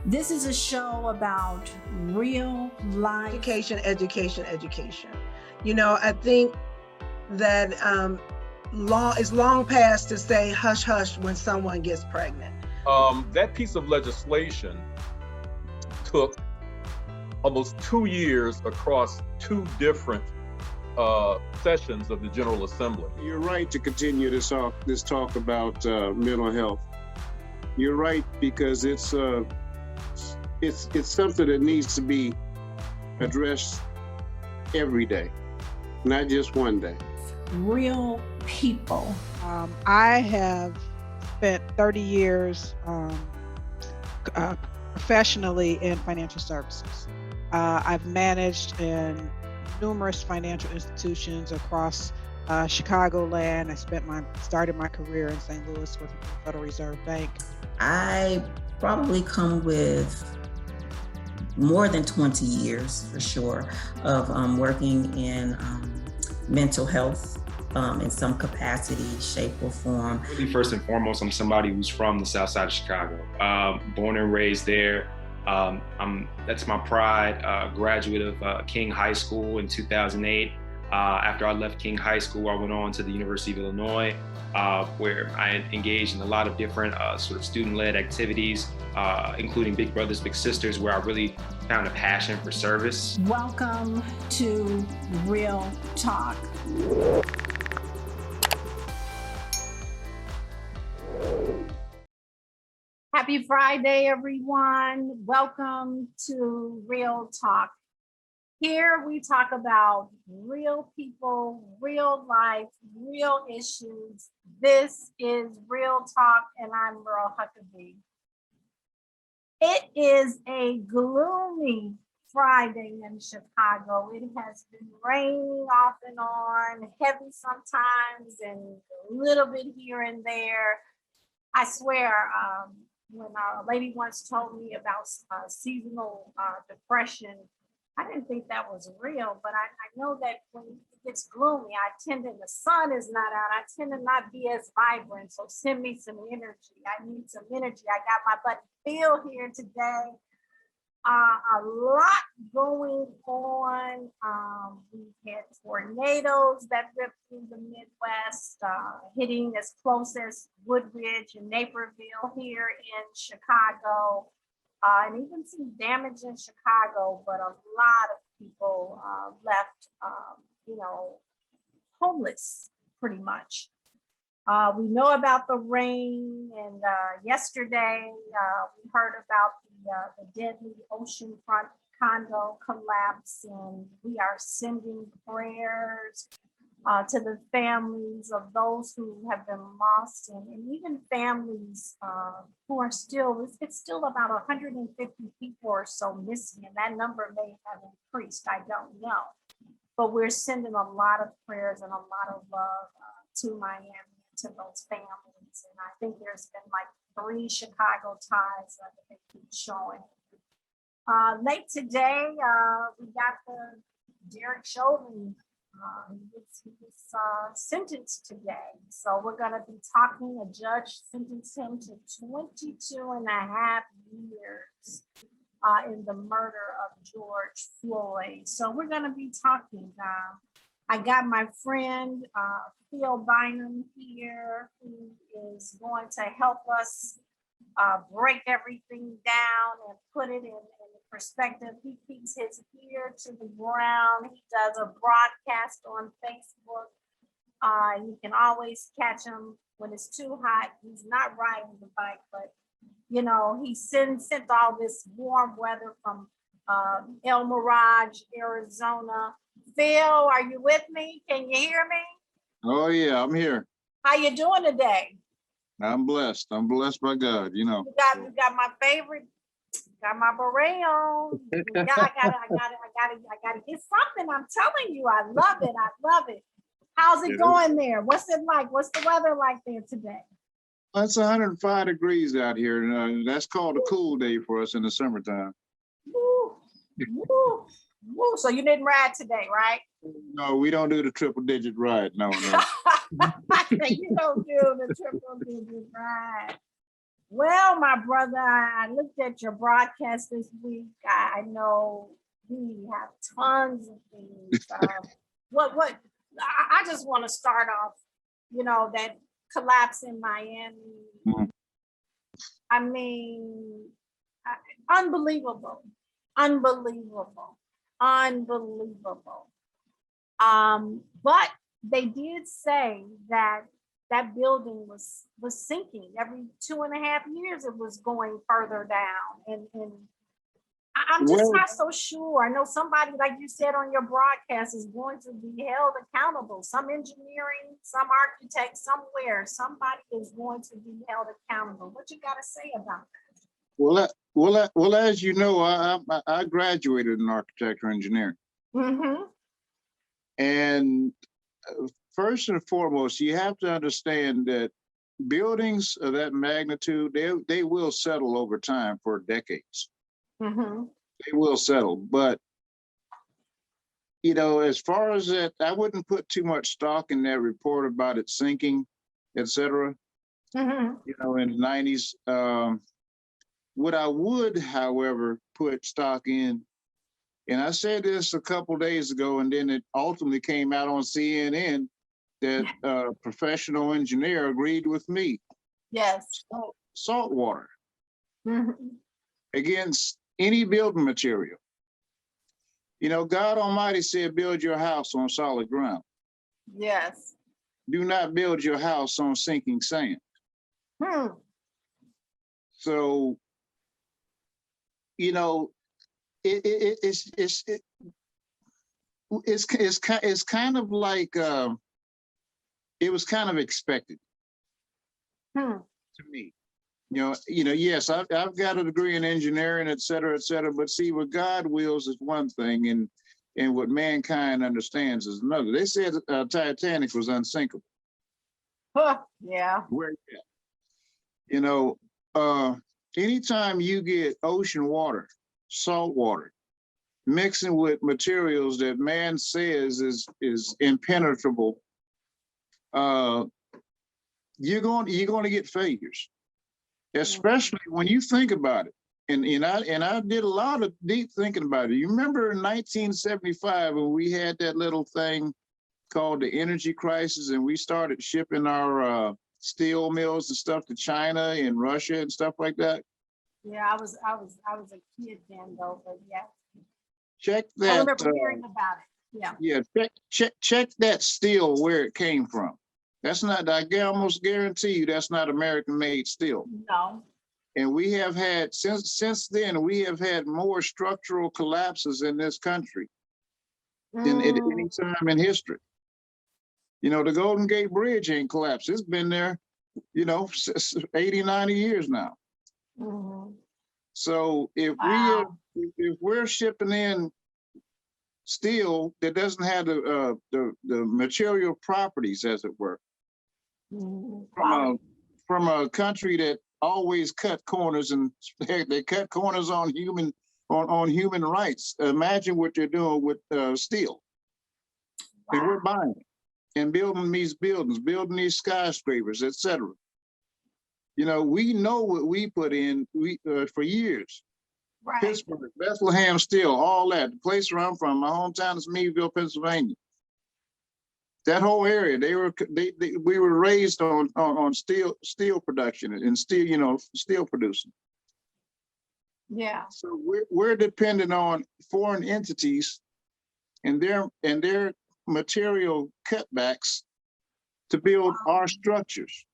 This is a show about real life. Education, education, education. You know, I think that it's long past to say hush hush when someone gets pregnant. That piece of legislation took almost 2 years across 2 different sessions of the General Assembly. You're right to continue this talk about mental health. You're right, because it's something that needs to be addressed every day, not just one day. Real people. I have spent 30 years professionally in financial services. I've managed in numerous financial institutions across Chicagoland. I started my career in St. Louis with the Federal Reserve Bank. I probably come with more than 20 years for sure of working in mental health in some capacity, shape, or form. Really, first and foremost, I'm somebody who's from the South Side of Chicago, born and raised there. That's my pride. Graduate of King High School in 2008. After I left King High School, I went on to the University of Illinois, where I engaged in a lot of different sort of student-led activities, including Big Brothers Big Sisters, where I really found a passion for service. Welcome to Real Talk. Happy Friday, everyone. Welcome to Real Talk. Here we talk about real people, real life, real issues. This is Real Talk, and I'm Merle Huckabee. It is a gloomy Friday in Chicago. It has been raining off and on, heavy sometimes, and a little bit here and there. I swear, when a lady once told me about seasonal depression, I didn't think that was real, but I know that when it gets gloomy, the sun is not out, I tend to not be as vibrant. So send me some energy. I need some energy. I got my buddy Phil here today. A lot going on. We had tornadoes that ripped through the Midwest, hitting as close as Woodridge and Naperville here in Chicago. And even some damage in Chicago, but a lot of people left, homeless pretty much. We know about the rain, and yesterday we heard about the deadly oceanfront condo collapse, and we are sending prayers to the families of those who have been lost, and even families who are it's still about 150 people or so missing, and that number may have increased, I don't know. But we're sending a lot of prayers and a lot of love to Miami, to those families. And I think there's been like 3 Chicago ties that they keep showing. Late today, we got the Derek Chauvin. He was sentenced today. So we're going to be talking. A judge sentenced him to 22 and a half years in the murder of George Floyd. So we're going to be talking. I got my friend Phil Bynum here, who is going to help us break everything down and put it in perspective. He keeps his ear to the ground. He does a broadcast on Facebook. You can always catch him when it's too hot. He's not riding the bike, but he sent all this warm weather from El Mirage, Arizona. Phil, are you with me? Can you hear me? Oh yeah, I'm here. How you doing today? I'm blessed. I'm blessed by God. You got my favorite. Got my beret on. I gotta get something. I'm telling you, I love it. I love it. How's it going there? What's it like? What's the weather like there today? It's 105 degrees out here, and that's called a cool day for us in the summertime. Woo, woo, woo. So you didn't ride today, right? No, we don't do the triple digit ride. No. You don't do the triple digit ride. Well, my brother, I looked at your broadcast this week. I know we have tons of things. I just want to start off, that collapse in Miami. Mhm. I mean, unbelievable, unbelievable, unbelievable. But they did say that that building was sinking every 2.5 years. It was going further down, and I'm just Well, not so sure. I know somebody, like you said on your broadcast, is going to be held accountable. Some engineering, some architect, somewhere, somebody is going to be held accountable. What you got to say about that? well, as you know, I graduated in architecture engineering, Mm-hmm. and first and foremost, you have to understand that buildings of that magnitude, they will settle over time for decades. Mm-hmm. They will settle, but as far as that, I wouldn't put too much stock in that report about it sinking, et cetera. Mm-hmm. In the 90s. What I would, however, put stock in, and I said this a couple days ago, and then it ultimately came out on CNN that a professional engineer agreed with me. Yes. Salt water Mm-hmm. against any building material. God Almighty said, build your house on solid ground. Yes. Do not build your house on sinking sand. Hmm. So, it's kind of like it was kind of expected Hmm. to me. Yes, I've got a degree in engineering, et cetera, but see, what God wills is one thing, and what mankind understands is another. They said Titanic was unsinkable. Huh. Yeah. Where, anytime you get ocean water, salt water, mixing with materials that man says is impenetrable, you're going to get failures, especially when you think about it. And I did a lot of deep thinking about it. You remember in 1975 when we had that little thing called the energy crisis, and we started shipping our steel mills and stuff to China and Russia and stuff like that? Yeah, I was a kid then though, but yeah. Check I that. remember hearing about it. Yeah. Yeah, check that steel where it came from. That's not, I almost guarantee you that's not American-made steel. No. And we have had, since then, we have had more structural collapses in this country than at any time in history. The Golden Gate Bridge ain't collapsed. It's been there, 80, 90 years now. Mm-hmm. So if we're shipping in steel that doesn't have the material properties, as it were, Mm-hmm. from a country that always cut corners, and they cut corners on human rights. Imagine what they're doing with steel. Wow. And we're buying it and building these buildings, building these skyscrapers, et cetera. We know what we put in for years. Right. Pittsburgh, Bethlehem Steel, all that. The place where I'm from, my hometown is Meadville, Pennsylvania. That whole area, we were raised on steel production and steel producing. Yeah. So we're dependent on foreign entities and their material cutbacks to build our structures.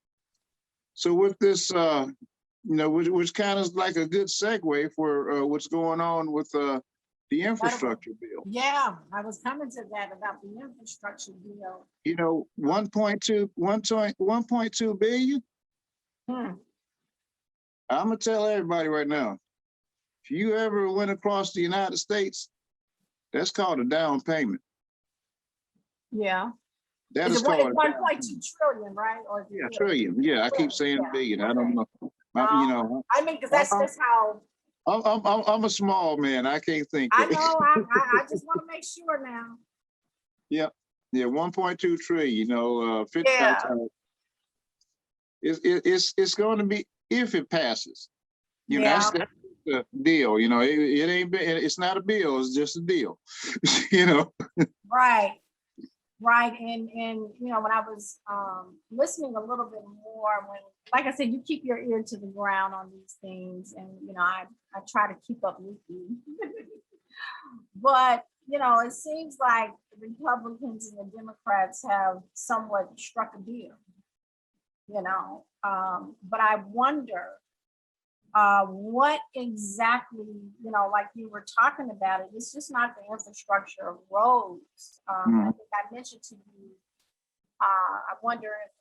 So with this, which kind of is like a good segue for what's going on with the infrastructure bill. Yeah, I was coming to that about the infrastructure bill. 1.2 billion. I'm gonna tell everybody right now, if you ever went across the United States, that's called a down payment. Yeah. That is called 1.2 trillion, right? Or yeah, trillion. Yeah, I keep saying billion. I don't know. I mean, because that's just how. I'm a small man. I can't think. I know. I just want to make sure now. Yeah. 1.2 trillion. 50. Yeah. It's going to be, if it passes. You know, Yeah. that's the deal. You know, it ain't, it's not a bill, it's just a deal. You know. Right. Right. And you know, when I was listening a little bit more, when, like I said, you keep your ear to the ground on these things, and you know, I try to keep up with you. But you know, it seems like the Republicans and the Democrats have somewhat struck a deal, you know. But I wonder what exactly, you know, like you were talking about it, it's just not the infrastructure of roads. I think I mentioned to you, I wonder if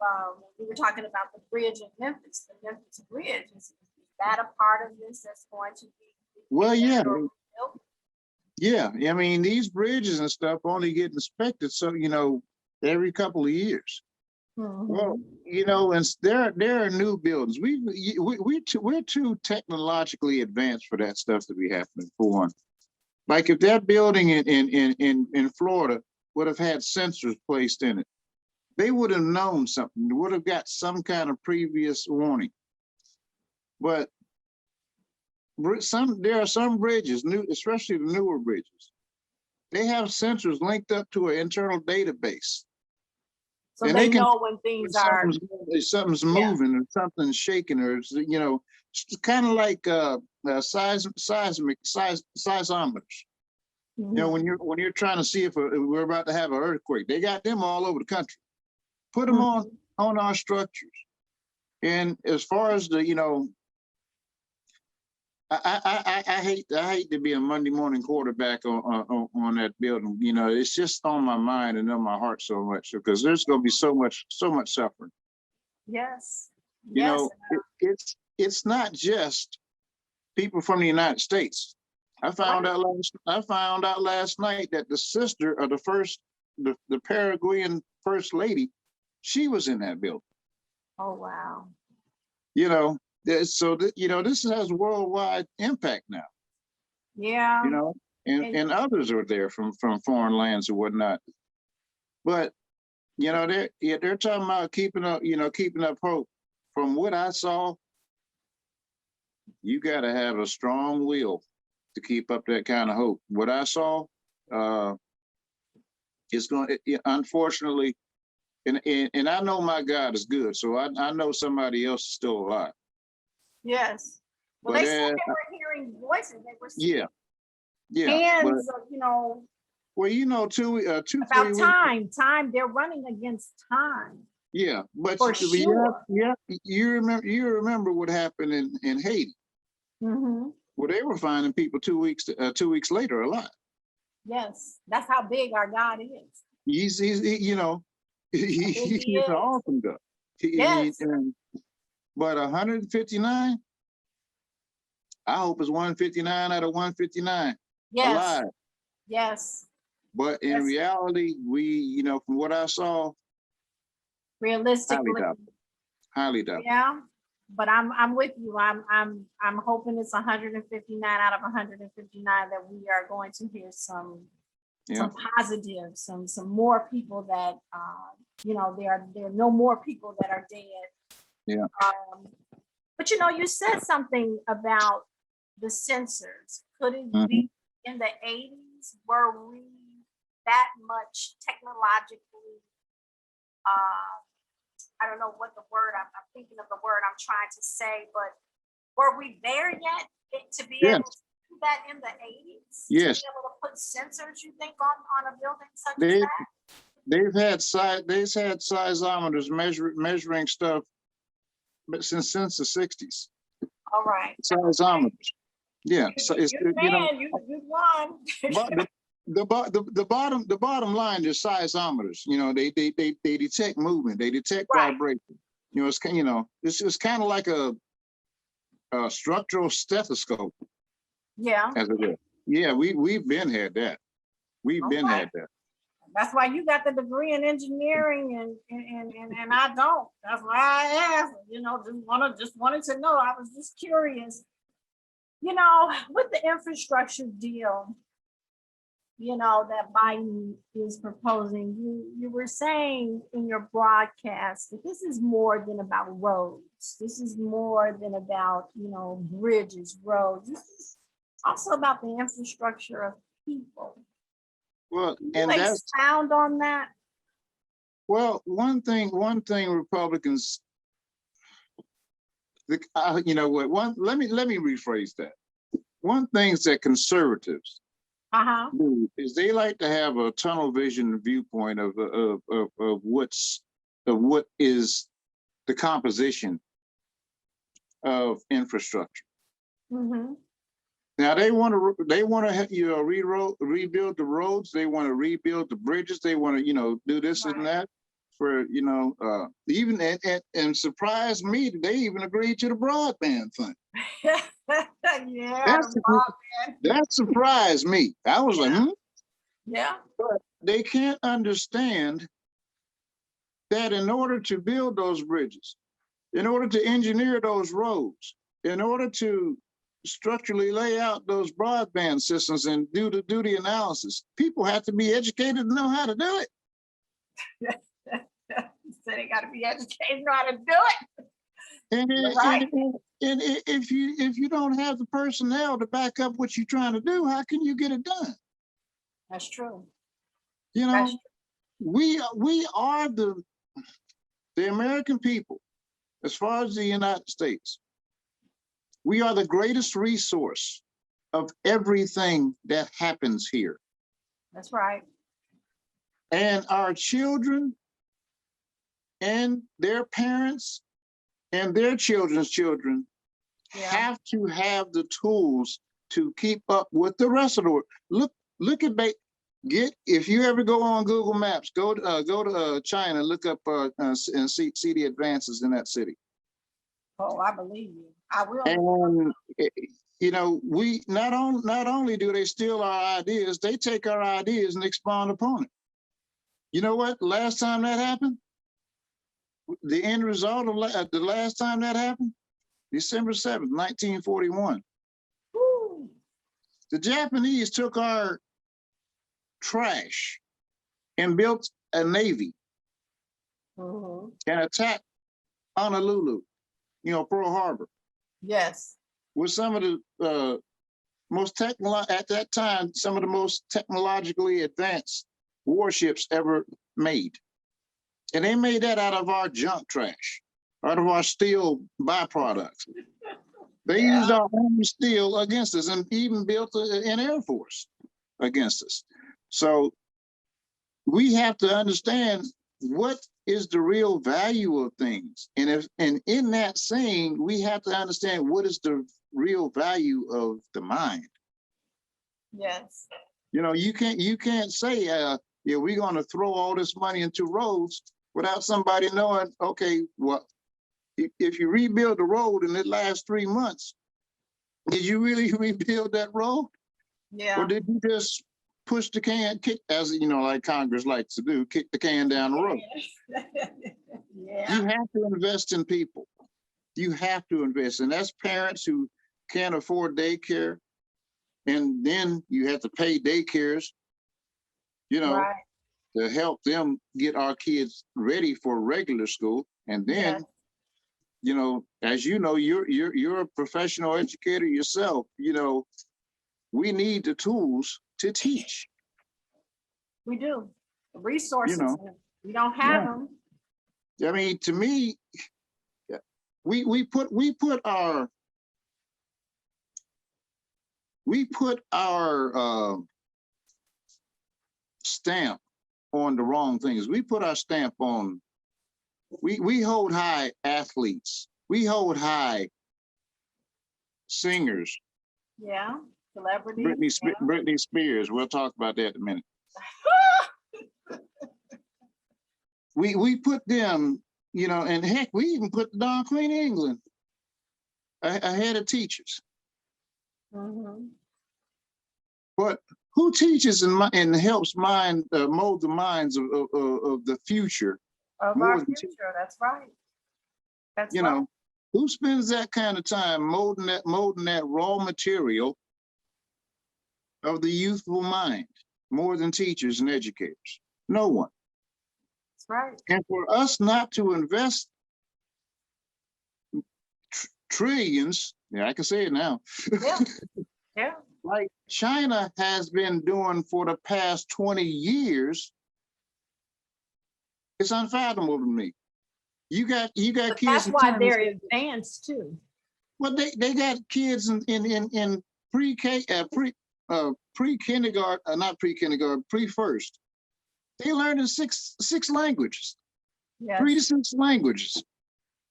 we were talking about the bridge in Memphis, the Memphis Bridge, is that a part of this that's going to be? Well, yeah. built? Yeah, I mean, these bridges and stuff only get inspected, so, you know, every couple of years. Well, you know, and there are new buildings. We're too technologically advanced for that stuff to be happening. For one, like if that building in Florida would have had sensors placed in it, they would have known something. Would have got some kind of previous warning. But there are some bridges, especially the newer bridges, they have sensors linked up to an internal database. So And they can know when things are. something's moving or something's shaking, or it's, you know, it's kind of like seismometers. You know, when you're trying to see if we're about to have an earthquake, they got them all over the country. Put them on our structures. And as far as the, you know, I hate to be a Monday morning quarterback on that building. You know, it's just on my mind and on my heart so much, because there's going to be so much suffering. Yes. You know, it's not just people from the United States. I found out last night that the sister of the Paraguayan first lady, she was in that building. Oh wow. You know, so you know, this has worldwide impact now. Yeah. You know, and others are there from foreign lands or whatnot. But you know, they're talking about keeping up hope. From what I saw, you got to have a strong will to keep up that kind of hope. What I saw, it's going. Unfortunately, and I know my God is good, so I know somebody else is still alive. Yes. Well, But, they said they were hearing voices. They were seeing hands, you know. Well, you know, about 3 weeks. Time. They're running against time. Yeah, but for sure. You remember what happened in Haiti? Well, they were finding people 2 weeks later alive. Yes, that's how big our God is. He's you know, he's an awesome God. Yes. But 159, I hope it's 159 out of 159 alive. Yes. But in reality, you know, from what I saw, realistically, highly doubt. Yeah, but I'm with you. I'm hoping it's 159 out of 159 that we are going to hear some positives, some more people that you know, there are no more people that are dead. Yeah. But you know, you said something about the sensors. Could it be in the 80s? Were we that much technologically? I don't know what the word I'm thinking of the word I'm trying to say, but were we there yet to be able to do that in the 80s? Yes. To be able to put sensors, you think, on a building such as that? They've had seismometers measuring stuff since the 60s. All right. Seismometers. Yeah. So it's, you won. But the bottom line is seismometers. You know, they detect movement, they detect vibration. You know, it's kind of like a structural stethoscope. Yeah. As it is. Yeah, we've been had that. We've been had that. That's why you got the degree in engineering and I don't. That's why I asked. You know, just wanted to know. I was just curious. You know, with the infrastructure deal, you know, that Biden is proposing. You were saying in your broadcast that this is more than about roads. This is more than about, you know, bridges, roads. This is also about the infrastructure of people. Well, Can and you that's, expound on that? well, one thing Republicans, you know what, let me rephrase that. One thing that conservatives Uh-huh. do is they like to have a tunnel vision viewpoint of what is the composition of infrastructure. Mm-hmm. Now they want to you know, rebuild the roads. They want to rebuild the bridges. They want to, you know, do this and that for, you know, even and surprised me that they even agreed to the broadband thing. Yeah. That surprised me. I was like, Yeah. But they can't understand that in order to build those bridges, in order to engineer those roads, in order to structurally lay out those broadband systems and do the analysis, people have to be educated to know how to do it. So they got to be educated, know how to do it. And, Right. and if you don't have the personnel to back up what you're trying to do, how can you get it done? That's true. You That's know, true. we are the American people, as far as the United States. We are the greatest resource of everything that happens here. That's right. And our children and their parents and their children's children have to have the tools to keep up with the rest of the world. Look at if you ever go on Google Maps, go to China, look up and see the advances in that city. Oh, I believe you. I will. And you know, we not only do they steal our ideas, they take our ideas and expound upon it. You know what? Last time that happened, the end result of the last time that happened, December 7th, 1941. Woo. The Japanese took our trash and built a navy Mm-hmm. and attacked Honolulu, you know, Pearl Harbor, Yes. with some of the at that time, some of the most technologically advanced warships ever made. And they made that out of our junk trash, out of our steel byproducts. They used our own steel against us and even built an Air Force against us. So we have to understand what is the real value of things. And in that saying, we have to understand what is the real value of the mind. Yes. You know, you can't say, yeah, we're going to throw all this money into roads without somebody knowing, okay, well, if you rebuild the road and it lasts 3 months, did you really rebuild that road? Yeah. Or did you just push the can, as you know, like Congress likes to do, kick the can down the road? Yeah. You have to invest in people. You have to invest, and that's parents who can't afford daycare, and then you have to pay daycares, you know, Right. to help them get our kids ready for regular school. And then, you know, as you know, you're a professional educator yourself. You know, we need the tools to teach. We do. The resources. You know, we don't have them. I mean, to me, we put our stamp on the wrong things. We put our stamp on. We hold high athletes. We hold high singers. Yeah. Celebrities. Britney Spears. We'll talk about that in a minute. We put them, you know, and heck, we even put the Dawn Queen of England ahead of teachers. Mm-hmm. But who teaches and helps mold the minds of the future? Of our future, that's right. That's you right. know, who spends that kind of time molding that raw material of the youthful mind? more than teachers and educators. No one. That's right. And for us not to invest trillions, yeah, I can say it now, Yeah. Yeah. like China has been doing for the past 20 years, it's unfathomable to me. You got But kids that's in why China. they're advanced too. Well, they got kids in pre-K, pre-kindergarten, not pre-kindergarten, pre-first. They learn in six languages, 3 to Yes. 6 languages.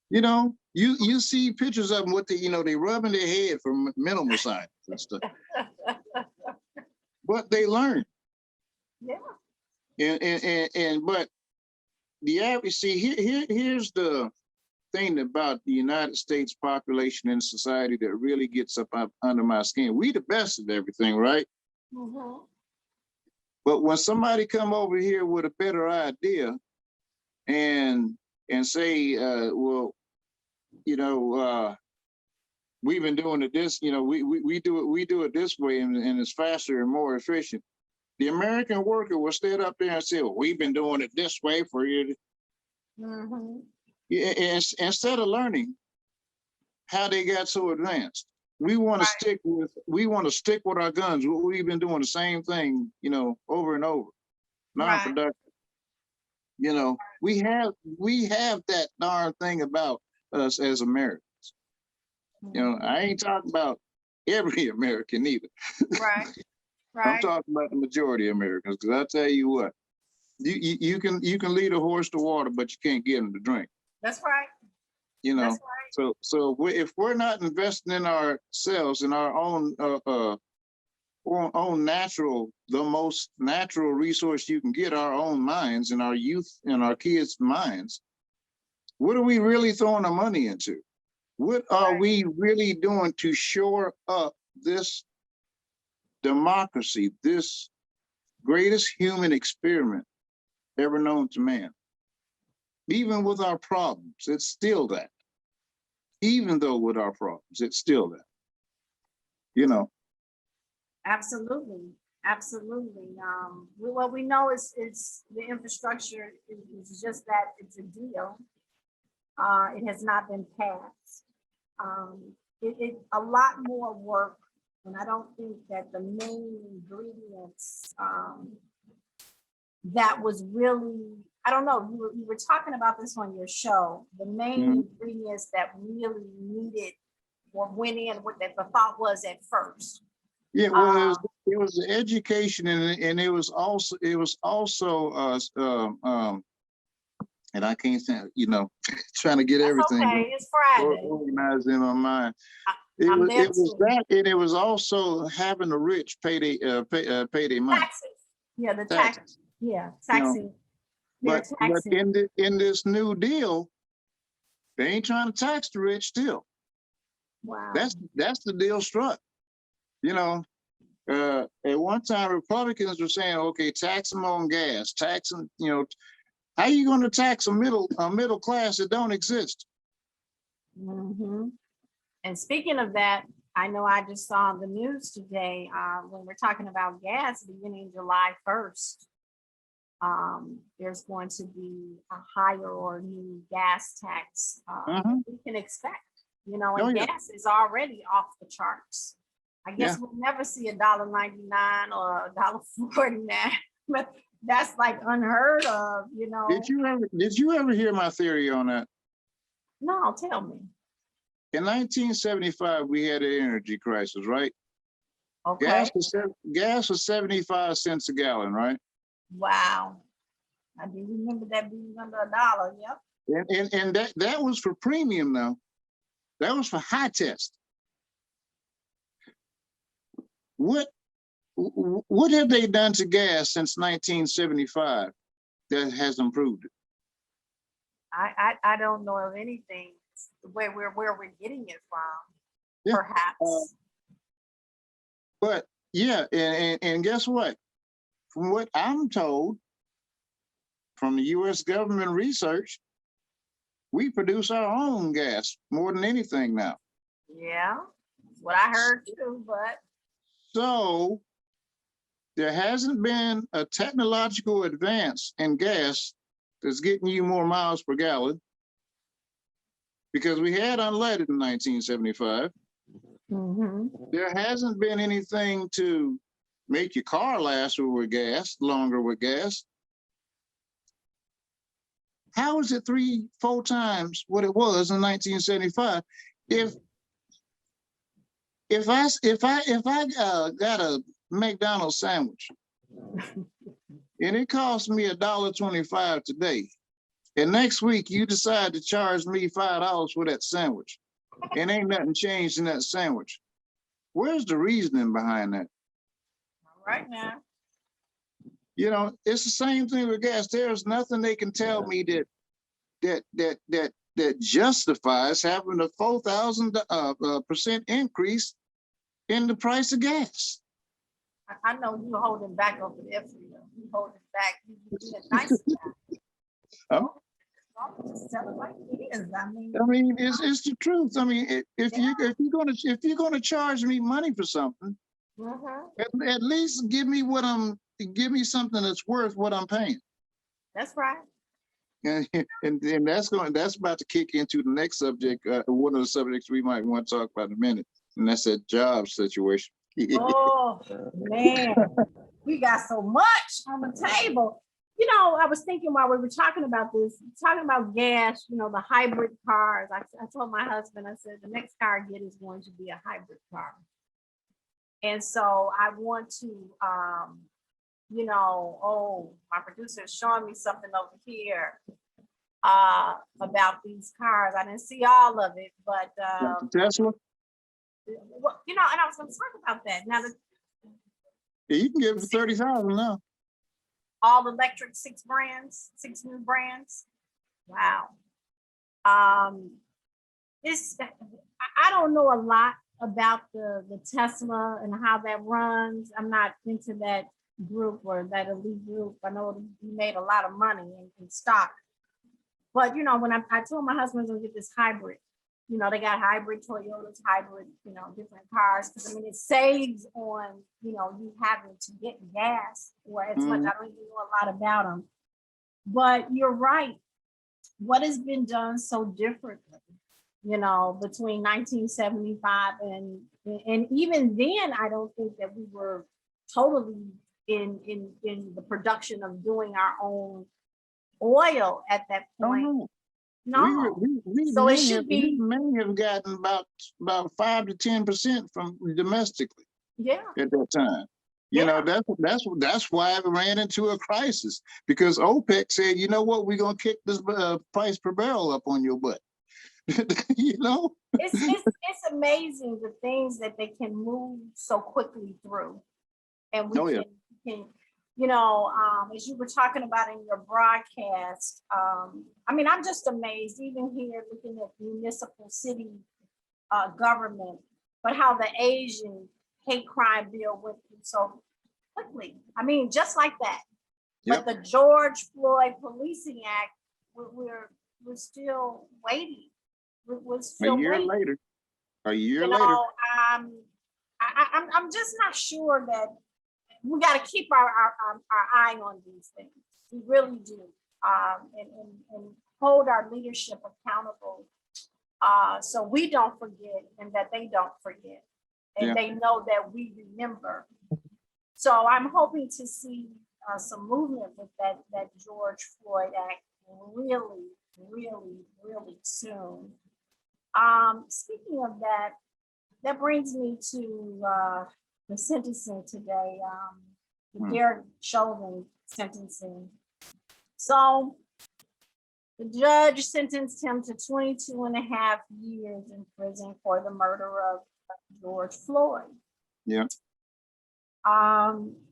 You know, you see pictures of them with the, they rubbing their head for minimal science and stuff. But they learn. Yeah. But the average, see, here's the thing about the United States population and society that really gets up under my skin. We the best at everything, right? Mhm. But when somebody come over here with a better idea and say, well, we've been doing it this, we do it this way, and it's faster and more efficient. The American worker will stand up there and say, well, we've been doing it this way for you. Mhm. Instead of learning how they got so advanced, we want to stick with our guns. We've been doing the same thing, over and over, non-productive. We have that darn thing about us as Americans. I ain't talking about every American either. Right. I'm Right. talking about the majority of Americans, because I tell you what, you can lead a horse to water, but you can't get him to drink. That's right. That's right. So if we're not investing in ourselves, in our own natural, the most natural resource you can get, our own minds and our youth and our kids' minds, what are we really throwing our money into? What are we really doing to shore up this democracy, this greatest human experiment ever known to man? Even with our problems, it's still that. Even though with our problems, it's still that. Absolutely. Absolutely. What we know is the infrastructure is just that, it's a deal. It has not been passed. It a lot more work, and I don't think that the main ingredients that was really, I don't know, you were talking about this on your show, the main ingredients that really needed or went in, what that the thought was at first. Yeah, well, it was the education, and it was also and I can't think, trying to get That's everything okay. It's Friday. organized in my mind. I'm there It was too. that, and it was also having the rich pay their money. Taxes. Yeah, the Taxes. tax. Yeah, taxing. They're But taxing. in this new deal, they ain't trying to tax the rich still. Wow. That's the deal struck. At one time, Republicans were saying, okay, tax them on gas, tax them, how are you going to tax a middle class that don't exist? Mm-hmm. And speaking of that, I know I just saw the news today when we're talking about gas beginning July 1st. There's going to be a higher or new gas tax we can expect, and gas is already off the charts. I guess we'll never see $1.99 or $1.49, but that's like unheard of, Did you ever hear my theory on that? No, tell me. In 1975, we had an energy crisis, right? Okay. Gas was 75 cents a gallon, right? Wow. I do remember that being under $1. Yep. And that was for premium now. That was for high test. What have they done to gas since 1975 that has improved it? I don't know of anything where we're getting it from, perhaps. But yeah, and guess what? From what I'm told, from the U.S. government research, we produce our own gas more than anything now. Yeah, that's what I heard too, but. So there hasn't been a technological advance in gas that's getting you more miles per gallon, because we had unleaded in 1975. There hasn't been anything to make your car last with gas, longer with gas. How is it 3-4 times what it was in 1975? If I got a McDonald's sandwich and it cost me $1.25 today, and next week you decide to charge me $5 for that sandwich, and ain't nothing changed in that sandwich, where's the reasoning behind that? Right now. You know, it's the same thing with gas. There's nothing they can tell me that justifies having a 4,000% increase in the price of gas. I know you're holding back over there, Frida. You holding back. You being nice about it. Oh. Just tell it like it is. I mean, It's the truth. I mean, if you're gonna charge me money for something, at least give me something that's worth what I'm paying. that's right. And that's about to kick into the next subject, one of the subjects we might want to talk about in a minute, and that's that job situation. Oh man, we got so much on the table. You know, I was thinking while we were talking about this, talking about gas, you know, the hybrid cars. I told my husband, I said, the next car I get is going to be a hybrid car. And so I want to, you know, my producer is showing me something over here about these cars. I didn't see all of it, but Tesla? well, you know, and I was going to talk about that. Now, Yeah, you can get it for 30,000 now. all electric, 6 new brands. Wow. I don't know a lot about the Tesla and how that runs. I'm not into that group or that elite group. I know he made a lot of money in stock. But, you know, when I told my husband to get this hybrid, you know, they got hybrid Toyotas, hybrid, you know, different cars. Because, I mean, it saves on, you know, you having to get gas or as much. I don't even know a lot about them. But you're right. What has been done so differently, you know, between 1975 and even then, I don't think that we were totally in the production of doing our own oil at that point. No. So it should be. Many have gotten about 5 to 10% from domestically. Yeah. At that time, you know, that's why it ran into a crisis, because OPEC said, you know what, we're gonna kick this price per barrel up on your butt. You know, it's amazing the things that they can move so quickly through, and we can. You know, as you were talking about in your broadcast, I mean, I'm just amazed, even here looking at municipal city government, but how the Asian hate crime bill went through so quickly. I mean, just like that. But the George Floyd Policing Act, we're still waiting. We're still waiting. A year later. I'm just not sure that. We got to keep our eye on these things. We really do, and hold our leadership accountable, so we don't forget, and that they don't forget, and they know that we remember. So I'm hoping to see some movement with that George Floyd Act really, really, really soon. Speaking of that, that brings me to the sentencing today, the Derek Chauvin sentencing. So the judge sentenced him to 22.5 years in prison for the murder of George Floyd. Yeah.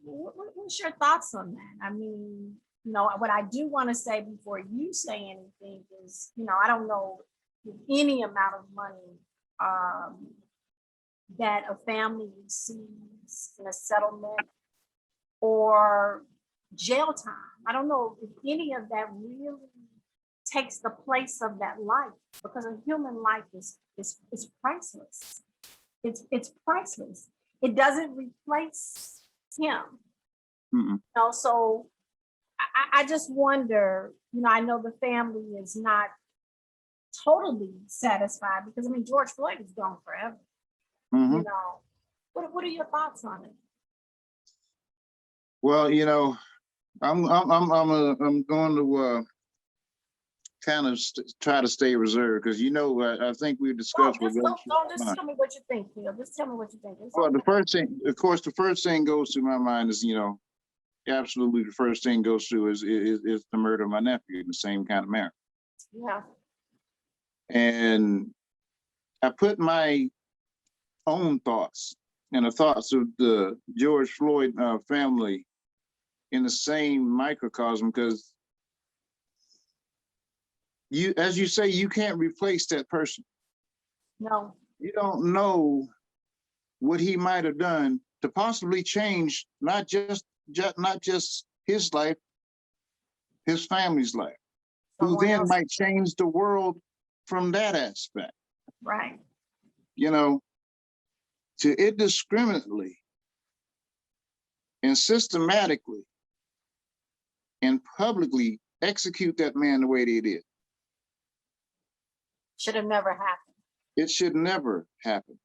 What's your thoughts on that? I mean, you know, what I do want to say before you say anything is, you know, I don't know if any amount of money that a family receives in a settlement or jail time. I don't know if any of that really takes the place of that life, because a human life is priceless. It's priceless. It doesn't replace him. Mm-mm. know, so I just wonder, I know the family is not totally satisfied because, I mean, George Floyd is gone forever, Mhm. What are your thoughts on it? Well, I'm going to kind of try to stay reserved because I think we Well, discussed what just goes through don't my just mind. tell me what you think, Phil. Just tell me what you think. It's Well, the okay. first thing, of course, the first thing goes through my mind is absolutely the first thing goes through is the murder of my nephew in the same kind of manner. Yeah. And I put my own thoughts and the thoughts of the George Floyd family in the same microcosm because as you say, you can't replace that person. No. You don't know what he might have done to possibly change not just his life, his family's life, who Someone then else. might change the world from that aspect. Right. To indiscriminately and systematically and publicly execute that man the way they did. Should have never happened. It should never happen.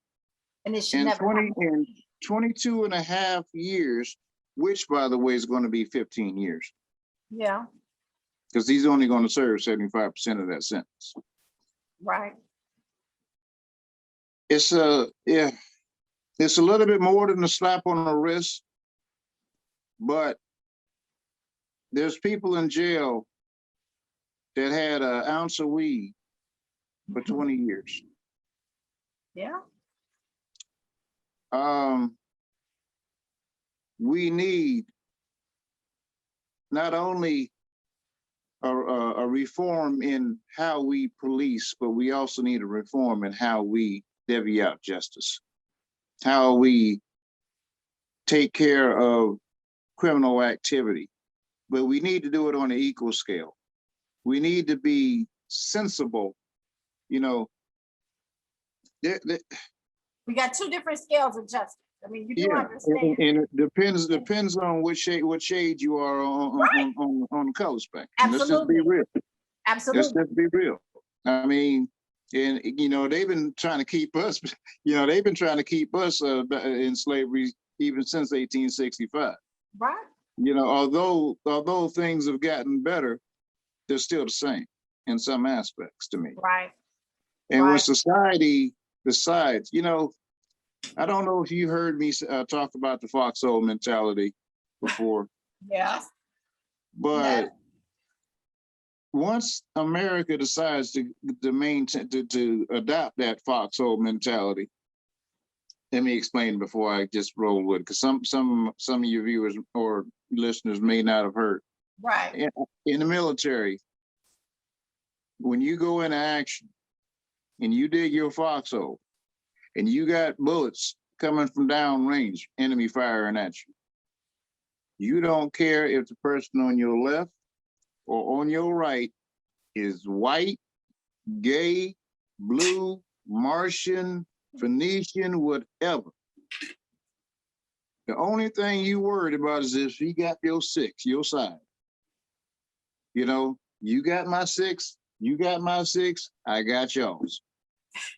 And it should In never happen. 22 and a half years, which by the way is going to be 15 years, Yeah. because he's only going to serve 75% of that sentence. Right. It's a little bit more than a slap on the wrist, but there's people in jail that had an ounce of weed for 20 years. Yeah. We need not only a reform in how we police, but we also need a reform in how we divvy out justice, how we take care of criminal activity. But we need to do it on an equal scale. We need to be sensible. We got two different scales of justice. I mean, you do understand. and it depends on what shade you are on the color spectrum. Let's just be Absolutely. real. Absolutely. Let's just be real. I mean, and they've been trying to keep us. They've been trying to keep us in slavery even since 1865. Right. Although things have gotten better, they're still the same in some aspects to me. Right. And when Right. society decides, I don't know if you heard me talk about the foxhole mentality before, Yeah. but Yeah. once America decides to adopt that foxhole mentality, let me explain before I just roll with it, because some of your viewers or listeners may not have heard. Right. In the military, when you go into action and you dig your foxhole and you got bullets coming from downrange, enemy firing at you, you don't care if the person on your left or on your right is white, gay, blue, Martian, Phoenician, whatever. The only thing you worried about is if he got your six, your side. You got my six, you got my six, I got yours.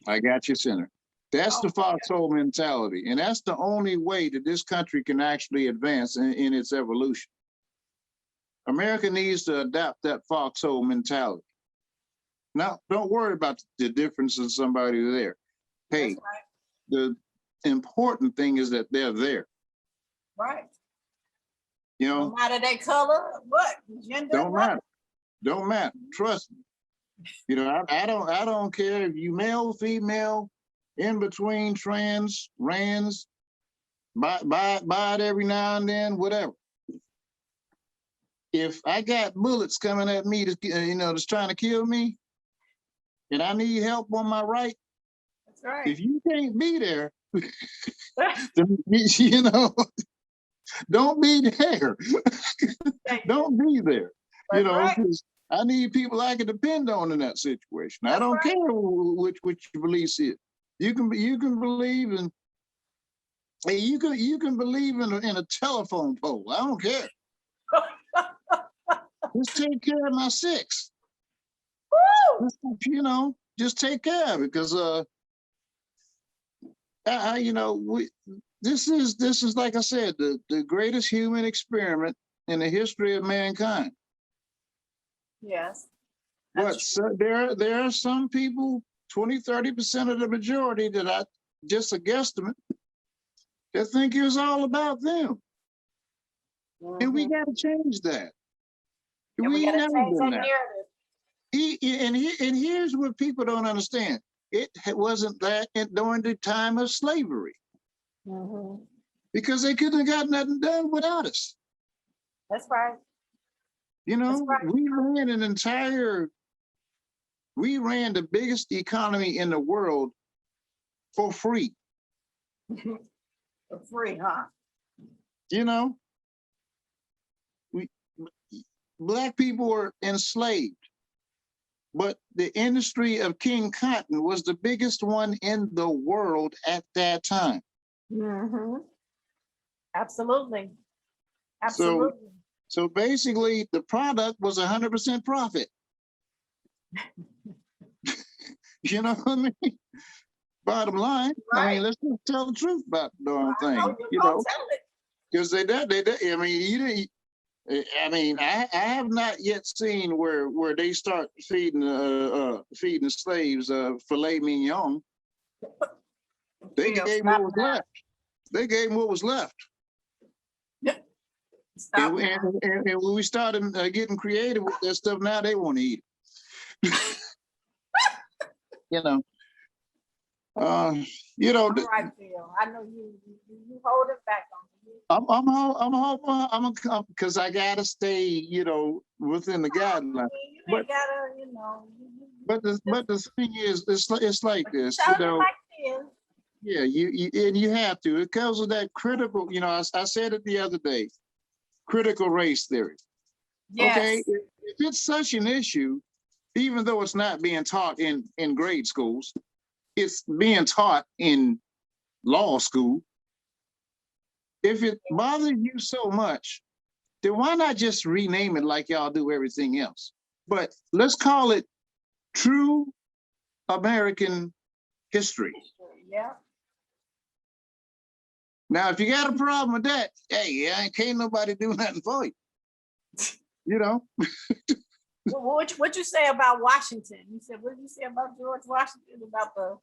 I got your center. That's the foxhole mentality. And that's the only way that this country can actually advance in its evolution. America needs to adopt that foxhole mentality. Now, don't worry about the difference in somebody there. Hey, That's right. the important thing is that they're there. Right. You No know, matter their color, what gender, don't what? matter. Don't matter. Trust me. I don't care if you male, female, in between, trans, by it every now and then, whatever. If I got bullets coming at me that's trying to kill me, and I need help on my right, That's right. if you can't be there, don't be there. Don't be there. That's right. Because I need people I can depend on in that situation. I That's don't right. care which your beliefs is. You can believe in Hey, you can believe in a telephone pole. I don't care. Just take care of my 6. Woo! You know, just take care of it, because you know, this is like I said, the greatest human experiment in the history of mankind. Yes. But That's so there are some people, 20-30% of the majority, that I just a guesstimate, that think it was all about them. And we Mhm. got to change that. And we We gotta never change that done that. narrative. And here's what people don't understand. It wasn't that during the time of slavery, Mhm. because they couldn't have got nothing done without us. That's right. You That's know, right. we ran the biggest economy in the world for free. For free, huh? You know, Black people were enslaved, but the industry of King Cotton was the biggest one in the world at that time. Mm-hmm. Absolutely. So, Absolutely. so basically, the product was 100% profit. You know what I mean? Bottom line, I Right. mean, let's just tell the truth about the darn I know thing. you You gonna know, tell it. because I mean, you didn't. I mean, I have not yet seen where they start feeding the slaves filet mignon. They Phil, gave them what stop was now. left. They gave them what was left. Stop And, now. and when we started getting creative with that stuff, now they want to eat it. You know. You know. All right, Phil. I know you hold it back on you. I'm because I gotta stay, you know, within the I guidelines. mean, you But ain't gotta, you know. but the thing is, it's like this, Tell you it know. like it is. Yeah, and you have to. It comes with that critical, you know, I said it the other day, critical race theory. Okay, Yes. if it's such an issue, even though it's not being taught in grade schools, it's being taught in law school. If it bothers you so much, then why not just rename it like y'all do everything else? But let's call it True American History. Yeah. Now, if you got a problem with that, hey, yeah, can't nobody do nothing for you. You know? What you say about Washington? You said, what did you say about George Washington about the?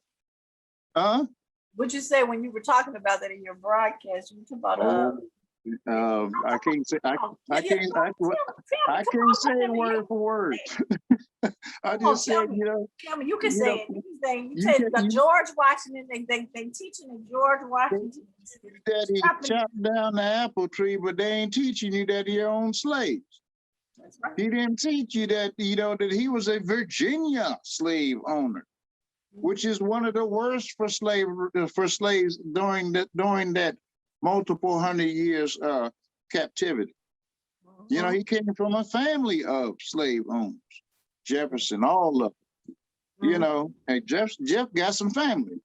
What'd you say when you were talking about that in your broadcast? You talked about I can't say I can't say it word for word. I just said, you know. Tell me, you can you say know, it. You say the George Washington. They teaching the George Washington. That he chopped down the apple tree, but they ain't teaching you that he owned slaves. That's right. He didn't teach you that, you know, that he was a Virginia slave owner, which is one of the worst for slaves during that multiple 100 years captivity. You know, he came from a family of slave owners, Jefferson, all of them. You know, and Jeff got some family,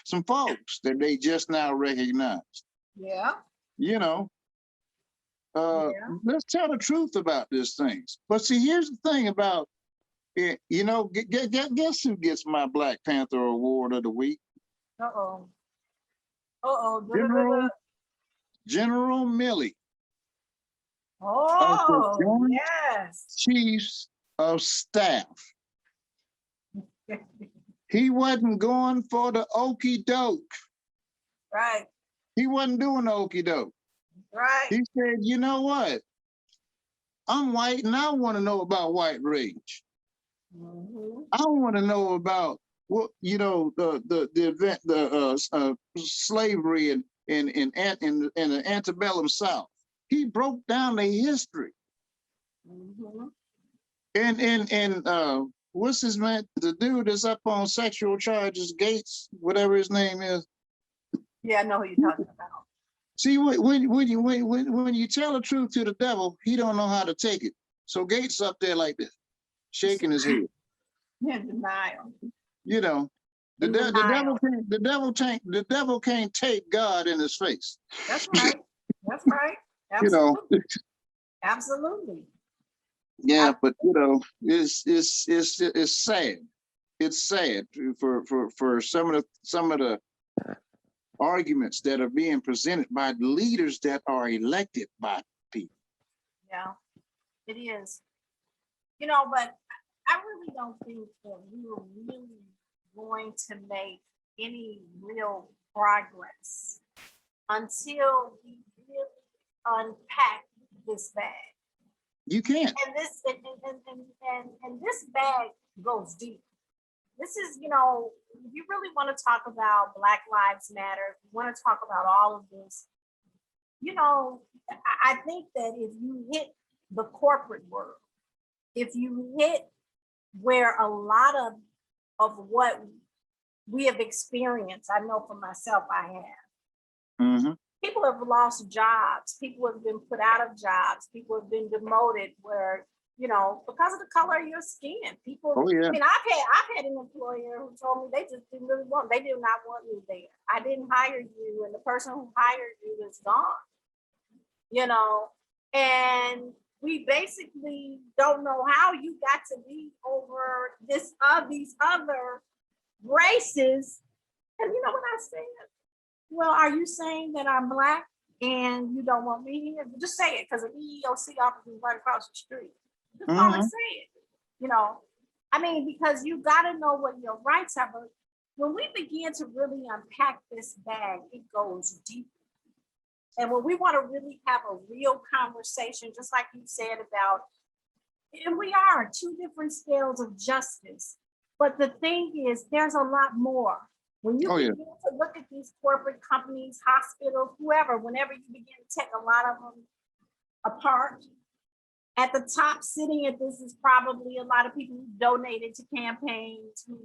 some folks that they just now recognize. Yeah. You know, let's tell the truth about these things. But see, here's the thing about it. You know, guess who gets my Black Panther Award of the week? General Milley. Oh, yes. Chiefs of Staff. He wasn't going for the okie doke. Right. He wasn't doing the okie doke. Right. He said, you know what? I'm white and I want to know about white rage. I want to know about what, you know, the event, slavery in the antebellum South. He broke down the history. And what's his man? The dude that's up on sexual charges, Gates, whatever his name is. Yeah, I know who you're talking about. See, when you tell the truth to the devil, he don't know how to take it. So Gates up there like this, shaking his head. In denial. You know, The, In de- the devil denial. can't. The devil can't take God in his face. That's right. That's right. You know. Absolutely. Absolutely. Yeah, but you know, it's sad. It's sad for some of the arguments that are being presented by leaders that are elected by people. Yeah, it is. You know, but I really don't think that we were really going to make any real progress until we really unpack this bag. You can't. And this and this bag goes deep. This is, you know, if you really want to talk about Black Lives Matter, if you want to talk about all of this, you know, I think that if you hit the corporate world, if you hit where a lot of what we have experienced, I know for myself, I have. Mm-hmm. People have lost jobs. People have been put out of jobs. People have been demoted where, you know, because of the color of your skin. People, Oh, yeah. I mean, I've had an employer who told me they just didn't really want, they did not want me there. I didn't hire you, and the person who hired you is gone. You know, and we basically don't know how you got to be over these other races. And you know what I said? Well, are you saying that I'm Black and you don't want me here? Just say it, because an EEOC office is right across the street. Just call and say it. You know, I mean, because you got to know what your rights are. But when we begin to really unpack this bag, it goes deep. And when we want to really have a real conversation, just like you said about, and we are two different scales of justice. But the thing is, there's a lot more. When you begin to look at these corporate companies, hospitals, whoever, whenever you begin to take a lot of them apart, at the top sitting at this is probably a lot of people who donated to campaigns, who,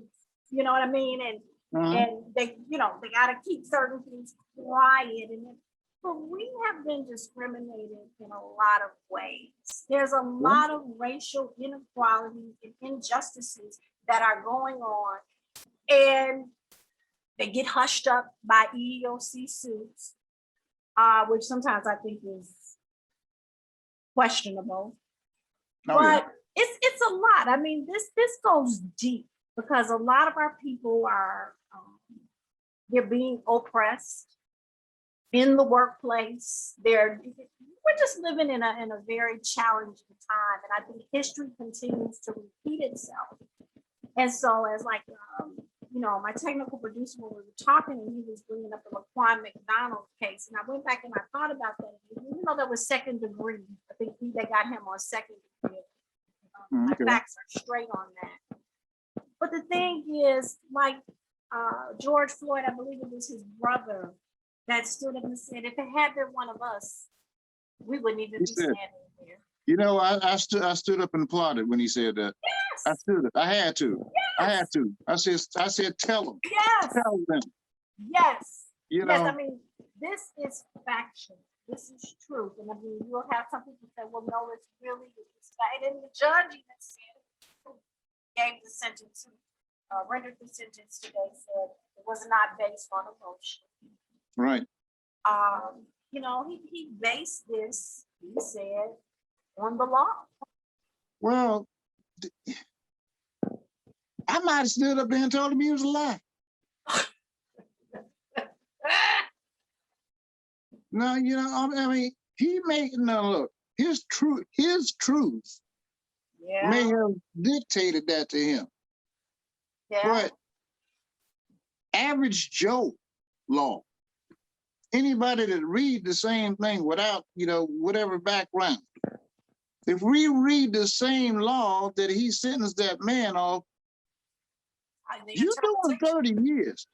you know what I mean? And they, you know, they got to keep certain things quiet. But we have been discriminated in a lot of ways. There's a lot of racial inequalities and injustices that are going on. And they get hushed up by EEOC suits, which sometimes I think is questionable. But it's a lot. I mean, this goes deep because a lot of our people are they're being oppressed in the workplace. We're just living in a very challenging time, and I think history continues to repeat itself. And so, as like you know, my technical producer, when we were talking, and he was bringing up the Laquan McDonald case, and I went back and I thought about that. You know, that was second degree. I think they got him on second degree. My facts are straight on that. But the thing is, like George Floyd, I believe it was his brother that stood up and said, if it had been one of us, we wouldn't even be standing here. You know, I stood up and applauded when he said that. Yes. I stood up. I had to. Yes. I had to. I said, tell them. Yes. Tell them. Yes. You yes. know. I mean, this is factual. This is truth. And I mean, you'll have some people say, well, no, it's really, and the judge even said, gave the sentence, rendered the sentence today, said it was not based on emotion. Right. You know, he based this, he said, on the law. Well, I might have stood up there and told him he was a lie. No, you know, I mean, he made look, his truth may have dictated that to him. Yeah. But average Joe law, anybody that read the same thing without, you know, whatever background, if we read the same law that he sentenced that man off, you're doing 30 years.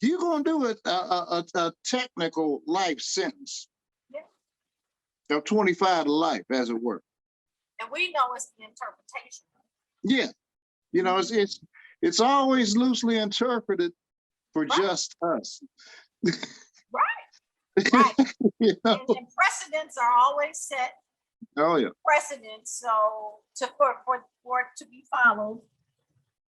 You're going to do a technical life sentence. Yeah. Of 25 to life, as it were. And we know it's the interpretation. Yeah. You know, it's always loosely interpreted for just us. Right. Right. You know? And precedents are always set. Oh yeah. Precedents, so for it to be followed.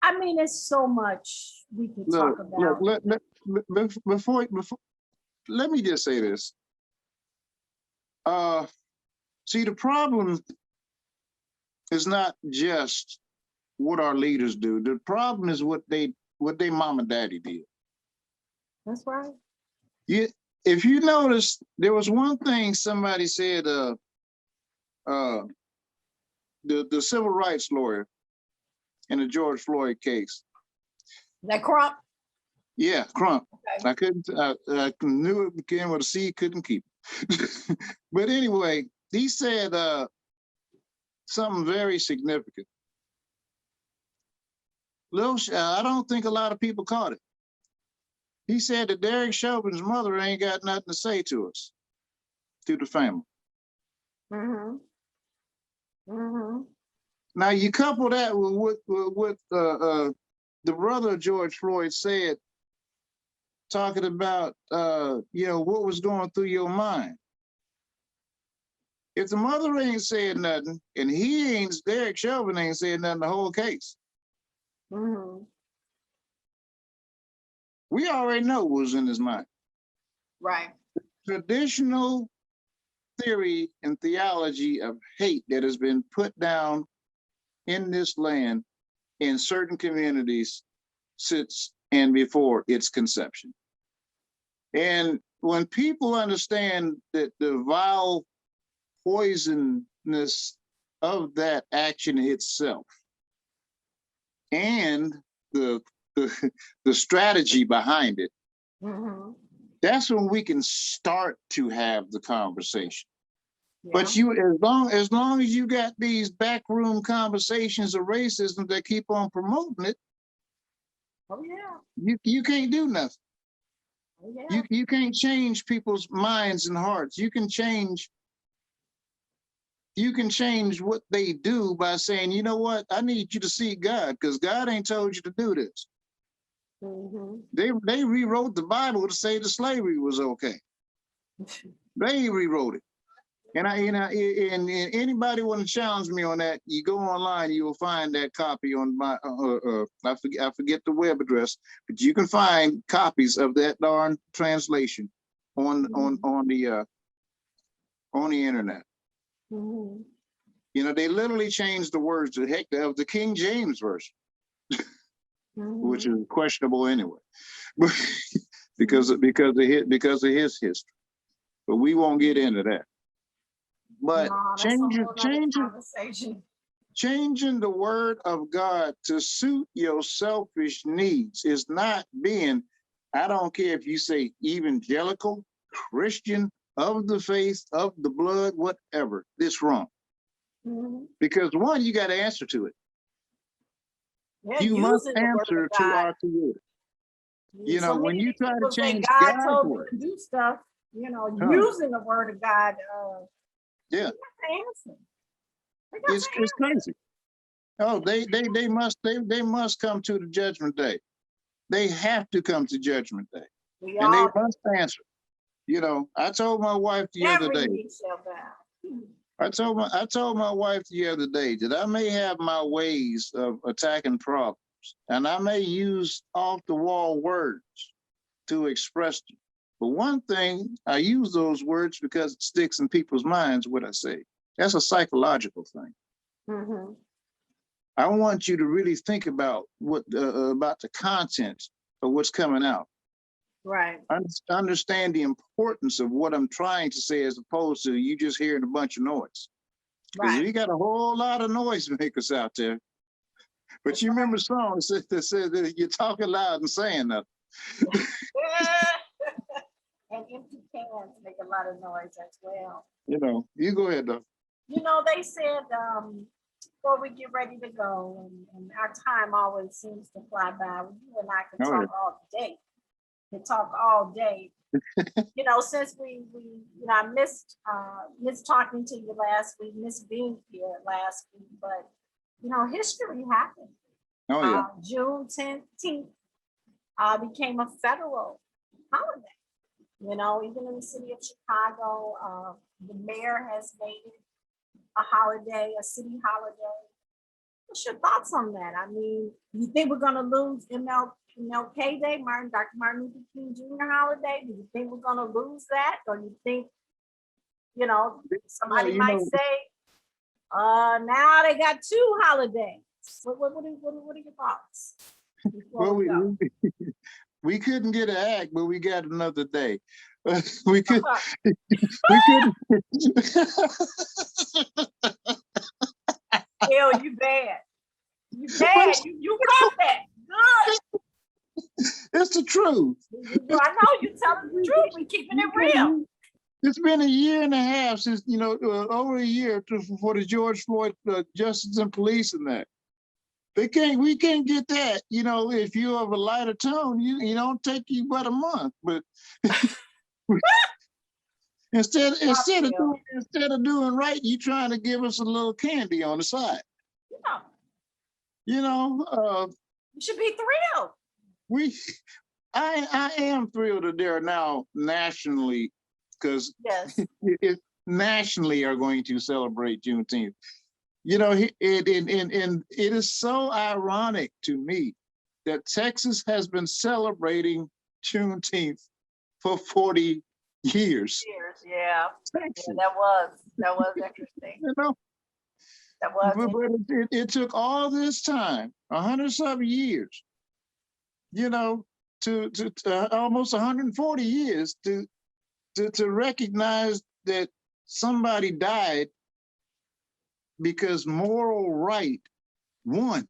I mean, it's so much we could talk Look, about. before, let me just say this. See, the problem is not just what our leaders do. The problem is what they mom and daddy did. That's right. If you notice, there was one thing somebody said, the civil rights lawyer in the George Floyd case. That Crump. Yeah, Crump. Okay. I knew it began with a C, couldn't keep it. But anyway, he said something very significant. I don't think a lot of people caught it. He said that Derek Chauvin's mother ain't got nothing to say to us, to the family. Mm-hmm. Mm-hmm. Now you couple that with what the brother of George Floyd said, talking about what was going through your mind. If the mother ain't said nothing, and Derek Chauvin ain't said nothing the whole case, Mm-hmm. we already know what was in his mind. Right. Traditional theory and theology of hate that has been put down in this land in certain communities since and before its conception. And when people understand that the vile poisonness of that action itself and the strategy behind it, Mm-hmm. that's when we can start to have the conversation. Yeah. But as long as you got these backroom conversations of racism that keep on promoting it, Oh yeah. you can't do nothing. Oh yeah. You can't change people's minds and hearts. You can change what they do by saying, you know what, I need you to seek God, because God ain't told you to do this. Mm-hmm. They rewrote the Bible to say that slavery was okay. They rewrote it. And and anybody want to challenge me on that, you go online, you will find that copy on my I forget the web address, but you can find copies of that darn translation on the internet. Mm-hmm. They literally changed the words of the King James version, Mm-hmm. which is questionable anyway, because of his history. But we won't get into that. But No, that's a whole nother conversation. changing the word of God to suit your selfish needs is not being, I don't care if you say evangelical, Christian, of the faith, of the blood, whatever, it's wrong. Mm-hmm. Because one, you got to answer to it. Yeah, You must using the word answer of to God. our Creator. So When you try to people say change God God's told word, me to do stuff, using the word of God. yeah, Answer. it's crazy. Oh, they must come to the judgment day. They have to come to judgment day, and they must answer. I told my wife the other day. I told my wife the other day that I may have my ways of attacking problems, and I may use off the wall words to express them. But one thing, I use those words because it sticks in people's minds what I say. That's a psychological thing. Mm-hmm. I want you to really think about about the content of what's coming out. Right. Understand the importance of what I'm trying to say, as opposed to you just hearing a bunch of noise. Because we got a whole lot of noisemakers out there. But that's remember songs that said that you're talking loud and saying nothing. And empty cans make a lot of noise as well. You go ahead though. They said before we get ready to go, and our time always seems to fly by. You and I can talk all day. Since we I missed talking to you last week, missed being here last week, but history happened. Oh yeah. Juneteenth became a federal holiday. Even in the city of Chicago, the mayor has made it a holiday, a city holiday. What's your thoughts on that? I mean, you think we're gonna lose MLK Day, Dr. Martin Luther King Jr. holiday? Do you think we're gonna lose that? Or you think, somebody might say, now they got 2 holidays. What are your thoughts? Well, we couldn't get an act, but we got another day. We could, we couldn't. Phil, you bad. You bad. You caught that. Good. It's the truth. I know you're telling the truth. We keeping it real. It's been a year and a half since, over a year for the George Floyd justice and police and that. We can't get that. If you have a lighter tone, you don't take you but a month. But instead of doing right, you trying to give us a little candy on the side. You should be thrilled. I am thrilled that they're now nationally, because nationally are going to celebrate Juneteenth. And it is so ironic to me that Texas has been celebrating Juneteenth for 40 years. Yeah. That was interesting. That was. But it took all this time, 100-something years, to almost 140 years to recognize that somebody died because moral right won.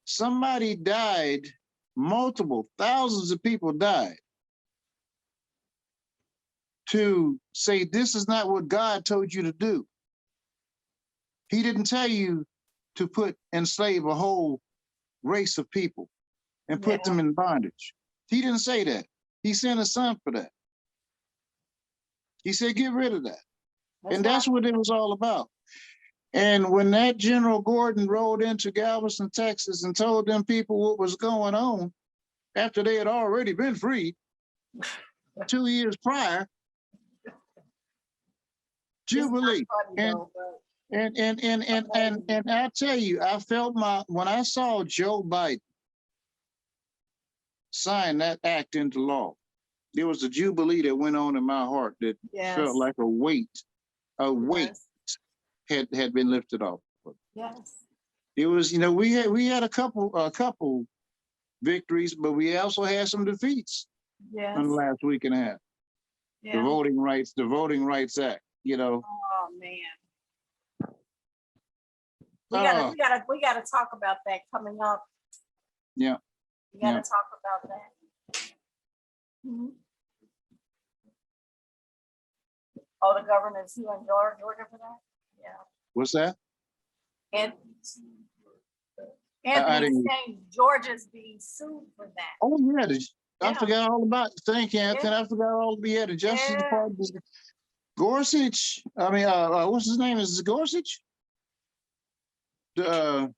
Somebody died, thousands of people died to say, this is not what God told you to do. He didn't tell you to enslave a whole race of people and put them in bondage. He didn't say that. He sent his son for that. He said, get rid of that. That's what it was all about. And when that General Gordon rode into Galveston, Texas, and told them people what was going on after they had already been freed 2 years prior, Jubilee. And I tell you, I felt when I saw Joe Biden sign that act into law, there was a jubilee that went on in my heart that felt like a weight had been lifted off. Yes. It was, we had a couple victories, but we also had some defeats in the last week and a half. The Voting Rights Act, Oh man. We gotta talk about that coming up. Yeah. We gotta talk about that. Mm-hmm. Oh, the governor's here in Georgia for that? Yeah. What's that? And Anthony saying Georgia's being sued for that. Oh yeah, I forgot all about the thing, Anthony. I forgot all the Justice Department. Gorsuch, what's his name? Is it Gorsuch? The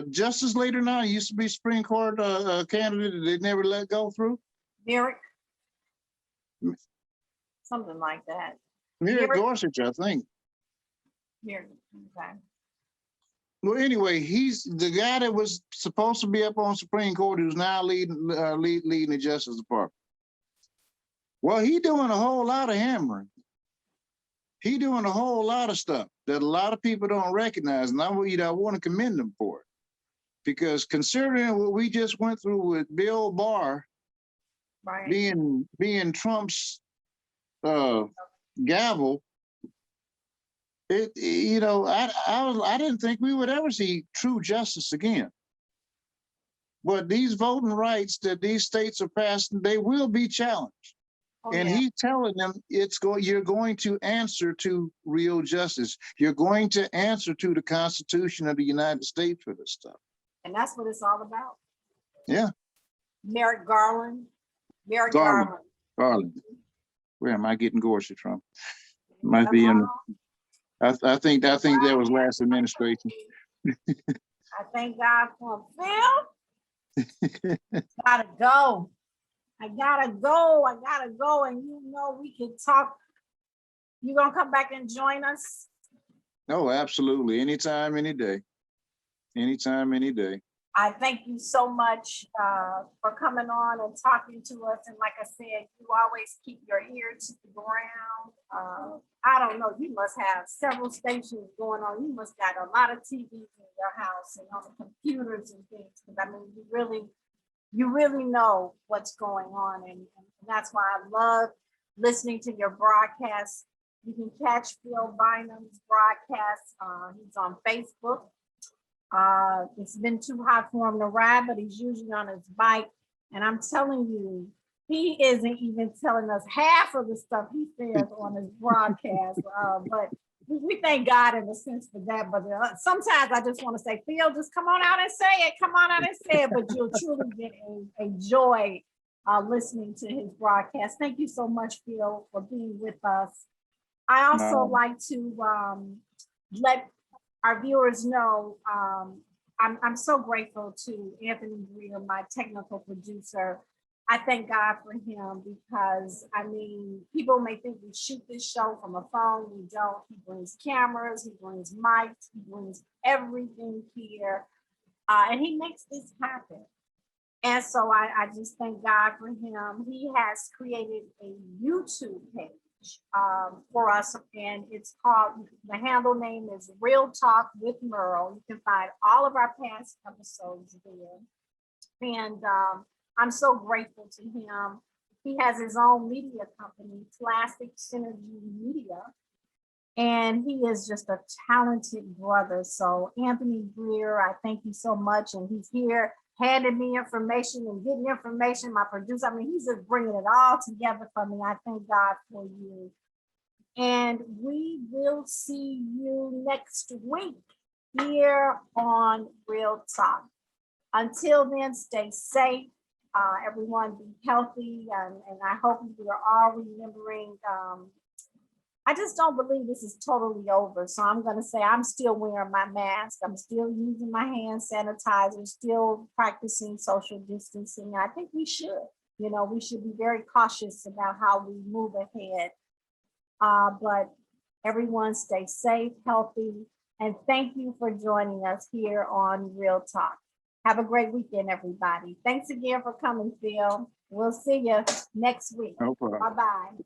justice leader now, he used to be Supreme Court candidate that they never let go through. Derek? Something like that. Derek Gorsuch, I think. Derek, okay. Well, anyway, he's the guy that was supposed to be up on Supreme Court who's now leading the Justice Department. Well, he doing a whole lot of hammering. He doing a whole lot of stuff that a lot of people don't recognize, and I want to commend him for it, because considering what we just went through with Bill Barr being Trump's gavel, I didn't think we would ever see true justice again. But these voting rights that these states are passing, they will be challenged. He's telling them you're going to answer to real justice. You're going to answer to the Constitution of the United States for this stuff. And that's what it's all about. Yeah. Merrick Garland. Garland. Where am I getting Gorsuch from? Might be in. I think that was last administration. I thank God for Phil. Gotta go. I gotta go. And we can talk. You gonna come back and join us? Oh, absolutely. Anytime, any day. Anytime, any day. I thank you so much for coming on and talking to us. And like I said, you always keep your ear to the ground. I don't know, you must have several stations going on. You must got a lot of TVs in your house and on the computers and things. Because I mean, you really know what's going on. And that's why I love listening to your broadcasts. You can catch Phil Bynum's broadcast. He's on Facebook. It's been too hot for him to ride, but he's usually on his bike. And I'm telling you, he isn't even telling us half of the stuff he says on his broadcast. But we thank God in a sense for that. But sometimes I just want to say, Phil, just come on out and say it. Come on out and say it. But you'll truly get a joy listening to his broadcast. Thank you so much, Phil, for being with us. I also like to let our viewers know I'm so grateful to Anthony Greer, my technical producer. I thank God for him because, I mean, people may think we shoot this show from a phone. We don't. He brings cameras, he brings mics, he brings everything here, and he makes this happen. And so I just thank God for him. He has created a YouTube page for us, and it's called, the handle name is Real Talk with Merle. You can find all of our past episodes there. And I'm so grateful to him. He has his own media company, Classic Synergy Media, and he is just a talented brother. So Anthony Greer, I thank you so much. And he's here handing me information and getting information, my producer. I mean, he's just bringing it all together for me. I thank God for you. And we will see you next week here on Real Talk. Until then, stay safe. Everyone be healthy. And I hope we are all remembering. I just don't believe this is totally over. So I'm going to say I'm still wearing my mask. I'm still using my hand sanitizer, still practicing social distancing. I think we should, we should be very cautious about how we move ahead. But everyone stay safe, healthy, and thank you for joining us here on Real Talk. Have a great weekend, everybody. Thanks again for coming, Phil. We'll see you next week. No problem. Bye-bye.